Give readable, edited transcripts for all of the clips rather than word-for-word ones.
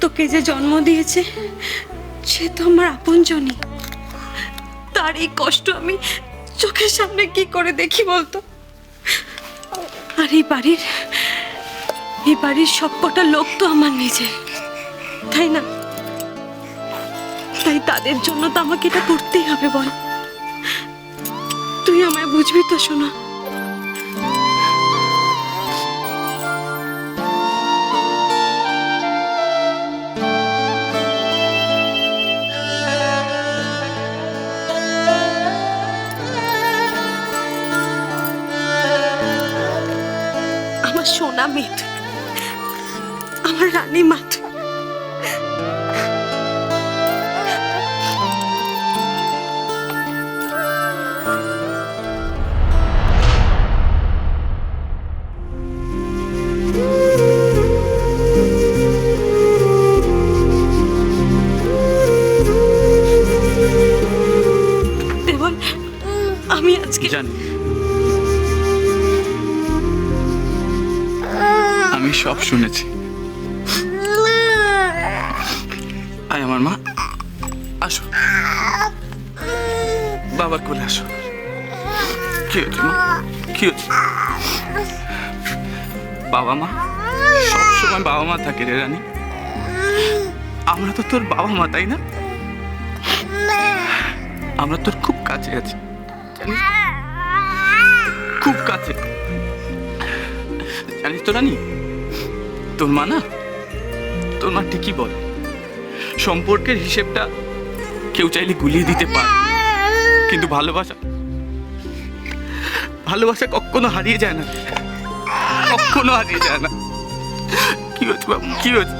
তোকে যে জন্ম দিয়েছে সে তো আমার আপনজনই। তার এই কষ্ট আমি চোখের সামনে কি করে দেখি বলতো? আর এই বাড়ির সবকটা লোক তো আমার নিজে, তাই না? তাই তাদের জন্য তো আমাকে এটা করতেই হবে। বল, তুই আমায় বুঝবি তো সোনা? আমার সোনা মেয়ে তুই, আমার রানী মা তুই। দেবল, আমি আজকে জানি, আমি সব শুনেছি। আয় আমার মা, আসো, বাবার কোলে আসো। কি হচ্ছে মা, কি হচ্ছে? বাবা মা সবসময় বাবা মা থাকে রে রানী। আমরা তো তোর বাবা মা, তাই না? আমরা তোর খুব কাছে আছি, জানিস তো? খুব কাছে। জানিস তো রানী, তোর মা ঠিকই বলে, সম্পর্কের হিসেবটা কেউ চাইলে গুলিয়ে দিতে পারে, কিন্তু ভালোবাসা কখনো হারিয়ে যায় না, কখনো হারিয়ে যায় না। কি হচ্ছে বাবু, কি হচ্ছে?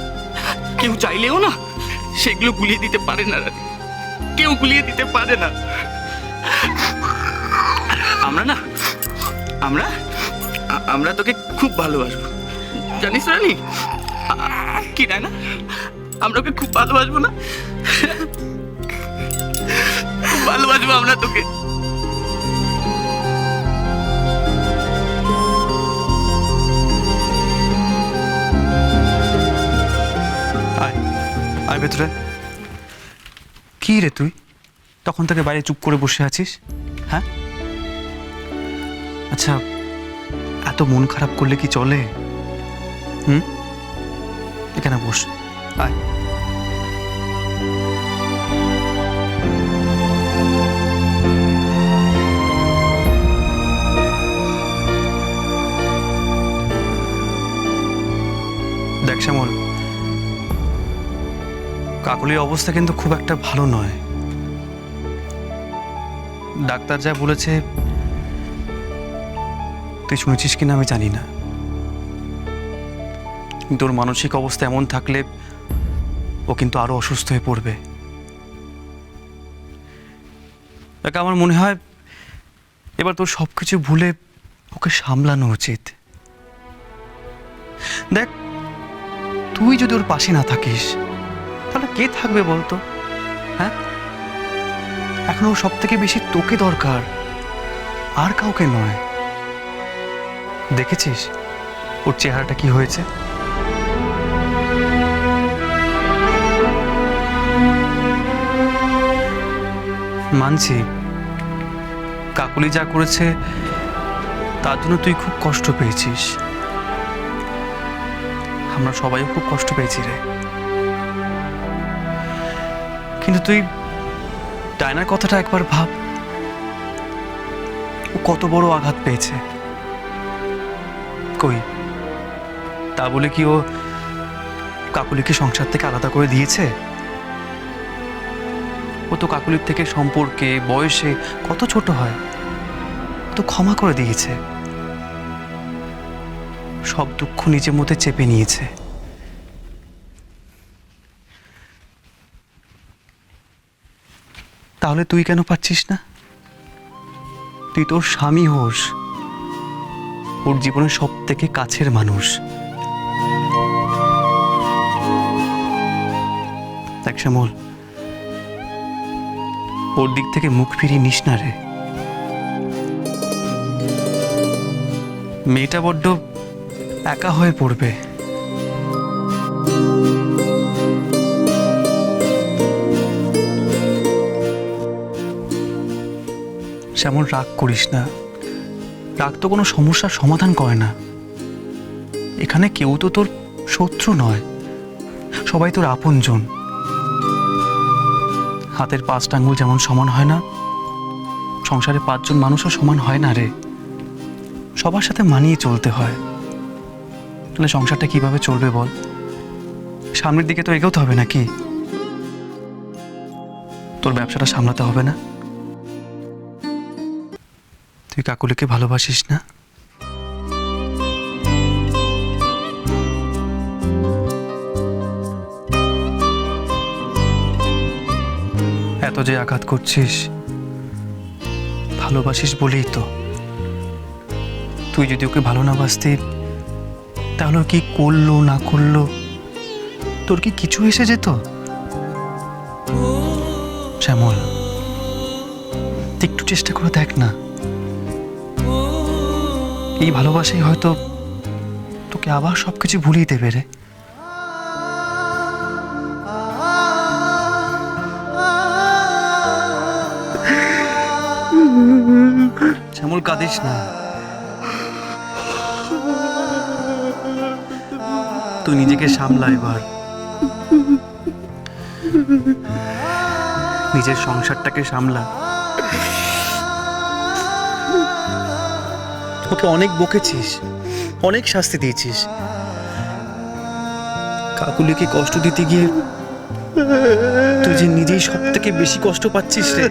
কেউ চাইলেও না সেগুলো গুলিয়ে দিতে পারে না রানী, কেউ গুলিয়ে দিতে পারে না। আমরা তোকে খুব ভালোবাসবো, জানিস রানী? কি না, আমরা ওকে খুব ভালোবাসবো না? খুব ভালোবাসবো আমরা তোকে। আয় আয় ভেতরে। কি রে তুই তখন থেকে বাইরে চুপ করে বসে আছিস? হ্যাঁ, আচ্ছা এত মন খারাপ করলে কি চলে? এখানে বস, আয়। দেখ শ্যামল, কাকলির অবস্থা কিন্তু খুব একটা ভালো নয়। ডাক্তার যা বলেছে তুই শুনেছিস কিনা আমি জানি না, কিন্তু ওর মানসিক অবস্থা এমন থাকলে ও কিন্তু আরো অসুস্থ হয়ে পড়বে। দেখ, আমার মনে হয় এবার তোর সবকিছু ভুলে ওকে সামলানো উচিত। দেখ, তুই যদি ওর পাশে না থাকিস তাহলে কে থাকবে বলতো? হ্যাঁ, এখন ও সব থেকে বেশি তোকে দরকার, আর কাউকে নয়। দেখেছিস ওর চেহারাটা কি হয়েছে? মানছি কাকুলি যা করেছে তার জন্য তুই খুব কষ্ট পেয়েছিস, আমরা সবাইও খুব কষ্ট পেয়েছি রে। কিন্তু তুই ডায়নার কথাটা একবার ভাব, ও কত বড় আঘাত পেয়েছে। কই তা বলে কি ও কাকুলিকে সংসার থেকে আলাদা করে দিয়েছে? ও তো কাকুলির থেকে সম্পর্কে বয়সে কত ছোট হয়, তো ক্ষমা করে দিয়েছে, সব দুঃখ নিজের মধ্যে চেপে নিয়েছে। তাহলে তুই কেন পারছিস না? তুই তোর স্বামী হোস, ওর জীবনের সব থেকে কাছের মানুষ। দেখ শ্যামল, ওর দিক থেকে মুখ ফিরিয়ে নিস না রে। মেয়েটা বড্ড একা হয়ে পড়বে। যেমন রাগ করিস না, রাগ তো কোনো সমস্যার সমাধান করে না। এখানে কেউ তো তোর শত্রু নয়, সবাই তোর আপনজন। হাতের 5টা আঙ্গুল যেমন সমান হয় না, সংসারে 5 জন মানুষও সমান হয় না রে। সবার সাথে মানিয়ে চলতে হয়। তাহলে সংসারটা কিভাবে চলবে বল? সামনের দিকে তো এগোতে হবে নাকি? তোর ব্যবসাটা সামলাতে হবে না? তুই কাকুলিকে ভালোবাসিস না? এত যে আঘাত করছিস, ভালোবাসিস বলেই তো। তুই যদি ওকে ভালো না বাসতি, তাহলে ও কি করলো না করলো তোর কি কিছু এসে যেত? শ্যামল, একটু চেষ্টা করে দেখ না। এই ভালোবাসাই হয়তো তোকে আবার সবকিছু ভুলিয়ে দেবে রে। শ্যামল, কাঁদিস না। তুই নিজেকে সামলা এবার। নিজের সংসারটাকে সামলা। ওকে অনেক বকেছিস, অনেক শাস্তি দিয়েছিস। কাকুলিকে কষ্ট দিতে গিয়ে তুই যে নিজেই সব থেকে বেশি কষ্ট পাচ্ছিস রে।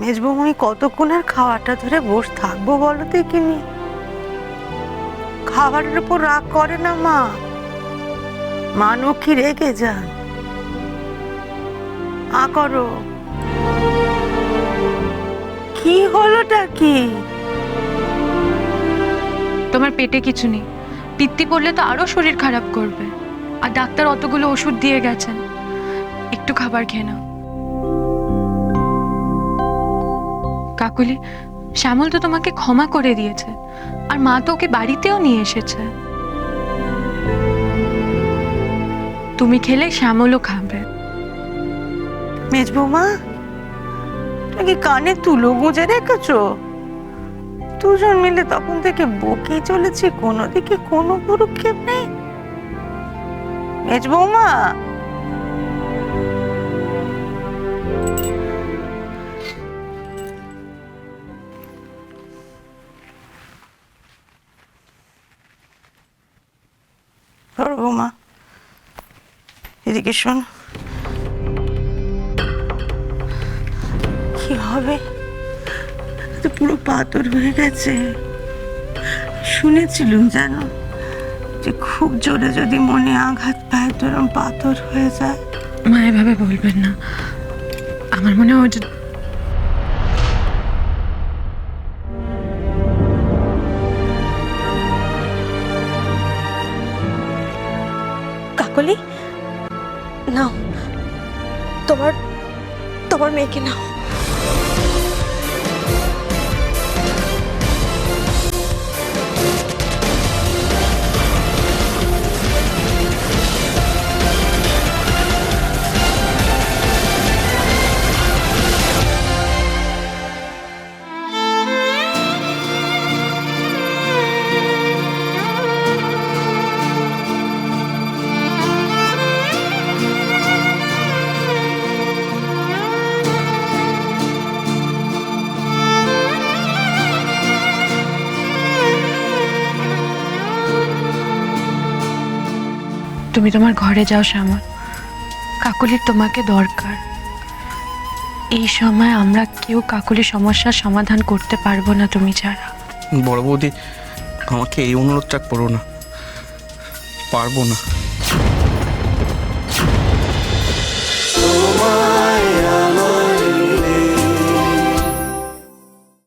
মেজবৌমনি কতক্ষণ আর খাওয়াটা ধরে বসে থাকবো বলো দেখিনি? খাবারের উপর রাগ করে না মা, মানো কি রেগে যান? করো, কি হলোটা কি? তোমার পেটে কিছু নেই, পিত্তি পড়লে তো আরো শরীর খারাপ করবে। আর ডাক্তার অতগুলো ওষুধ দিয়ে গেছেন, একটু খাবার খেয়ে নাও। কাকুলি, শ্যামল তো তোমাকে ক্ষমা করে দিয়েছে, আর মা তো ওকে বাড়িতেও নিয়ে এসেছে। তুমি খেলে শ্যামলও খাবে। মেজবৌমা, তুমি কি কানে তুলো গুঁজে রেখেছো? দুজন মিলে তখন থেকে বকেই চলেছি, কোনো দিকে কোনো ভ্রুক্ষেপ নেই। মেজবৌমা, বৌমা এদিকে শোন। কি হবে? তো পুরো পাথর হয়ে গেছে। শুনেছিলুম জানো, যে খুব জোরে যদি মনে আঘাত পায় তো এরকম পাথর হয়ে যায়। মা এভাবে বলবেন না, আমার মনে হয় কাকলি, নাও তোমার তোমার মেয়েকে নাও। তুমি তোমার ঘরে যাও শ্যামল, কাকুলির তোমাকে দরকার। এই সময় আমরা কেউ কাকুলির সমস্যার সমাধান করতে পারবো না তুমি ছাড়া। বড় বৌদি, আমাকে এই অনুরোধটা করো না, পারবো না।